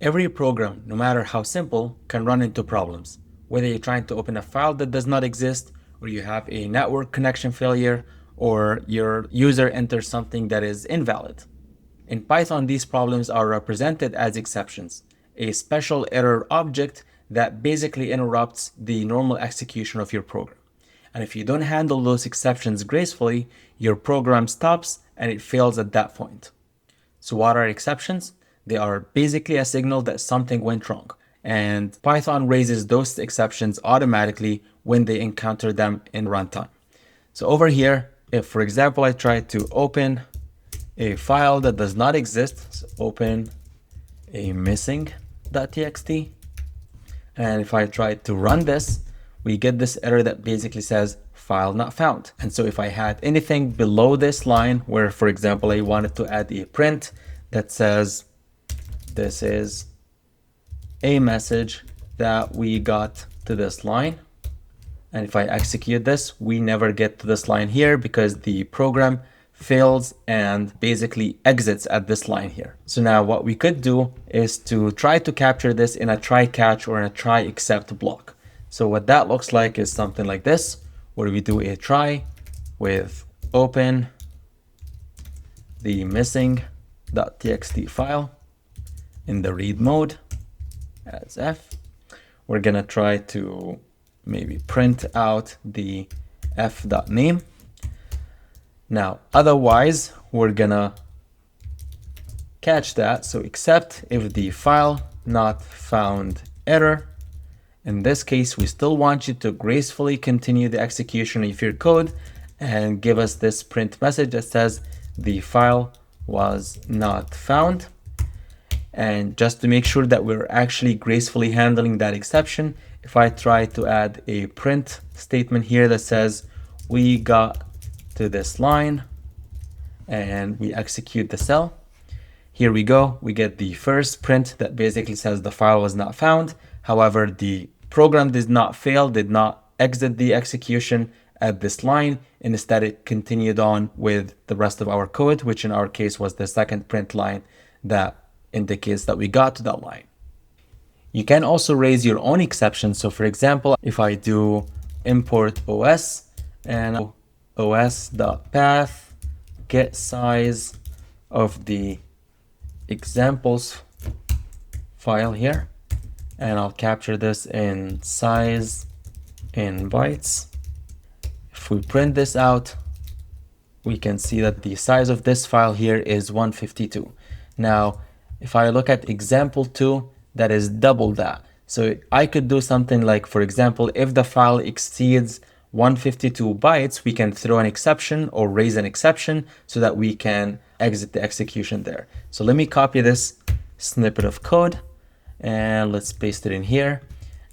Every program, no matter how simple, can run into problems. Whether you're trying to open a file that does not exist, or you have a network connection failure, or your user enters something that is invalid. In Python, these problems are represented as exceptions, a special error object that basically interrupts the normal execution of your program. And if you don't handle those exceptions gracefully, your program stops and it fails at that point. So what are exceptions? They are basically a signal that something went wrong. And Python raises those exceptions automatically when they encounter them in runtime. So over here, if for example, I try to open a file that does not exist, so open a missing.txt. And if I try to run this, we get this error that basically says file not found. And so if I had anything below this line where, for example, I wanted to add a print that says this is a message that we got to this line. And if I execute this, we never get to this line here because the program fails and basically exits at this line here. So now what we could do is to try to capture this in a try catch or in a try except block. So what that looks like is something like this, where we do a try with open the missing.txt file in the read mode as f. We're gonna try to maybe print out the f.name. Now, otherwise, we're gonna catch that. So except if the file not found error. In this case, we still want you to gracefully continue the execution of your code and give us this print message that says the file was not found. And just to make sure that we're actually gracefully handling that exception, if I try to add a print statement here that says we got to this line and we execute the cell, here we go, we get the first print that basically says the file was not found. However, the program did not fail, did not exit the execution at this line. Instead, it continued on with the rest of our code, which in our case was the second print line that indicates that we got to that line. You can also raise your own exceptions. So for example, if I do import os and os.path get size of the examples file here, and I'll capture this in size in bytes. If we print this out, we can see that the size of this file here is 152. Now, if I look at example 2, that is double that. So I could do something like, for example, if the file exceeds 152 bytes, we can throw an exception or raise an exception so that we can exit the execution there. So let me copy this snippet of code and let's paste it in here.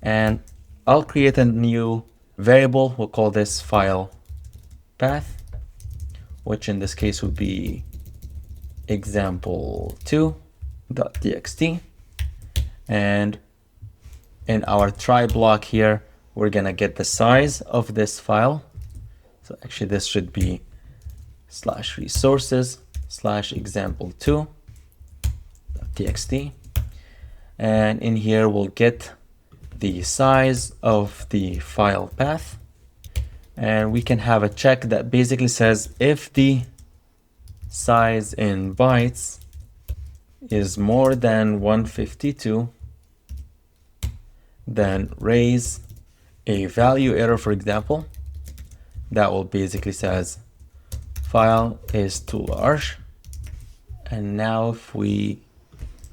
And I'll create a new variable. We'll call this file path, which in this case would be example2.txt. And in our try block here, we're gonna get the size of this file. So actually this should be /resources/example2.txt. And in here, we'll get the size of the file path. And we can have a check that basically says if the size in bytes is more than 152, then raise a value error, for example, that will basically says file is too large. And now if we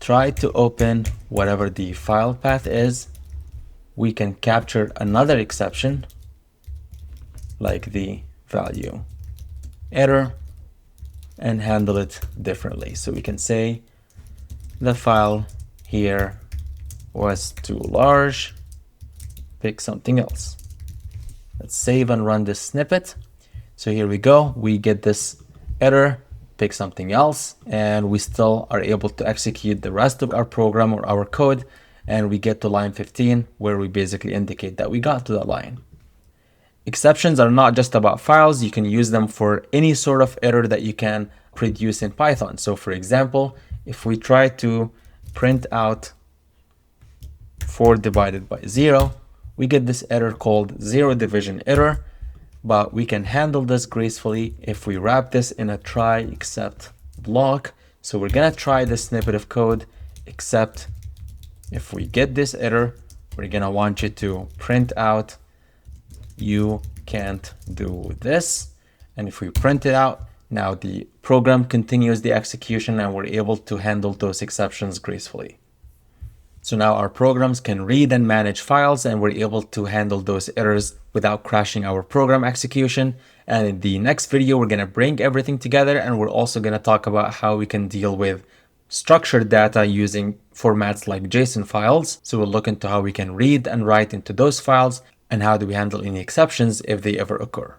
try to open whatever the file path is, we can capture another exception like the value error and handle it differently. So we can say the file here was too large, pick something else. Let's save and run this snippet. So here we go, we get this error, pick something else, and we still are able to execute the rest of our program or our code, and we get to line 15 where we basically indicate that we got to that line. Exceptions are not just about files. You can use them for any sort of error that you can produce in Python. So for example, if we try to print out 4 divided by 0, we get this error called zero division error, but we can handle this gracefully if we wrap this in a try except block. So we're gonna try this snippet of code, except if we get this error, we're gonna want you to print out, you can't do this. And if we print it out, now the program continues the execution and we're able to handle those exceptions gracefully. So now our programs can read and manage files, and we're able to handle those errors without crashing our program execution. And in the next video, we're gonna bring everything together, and we're also gonna talk about how we can deal with structured data using formats like JSON files. So we'll look into how we can read and write into those files, and how do we handle any exceptions if they ever occur.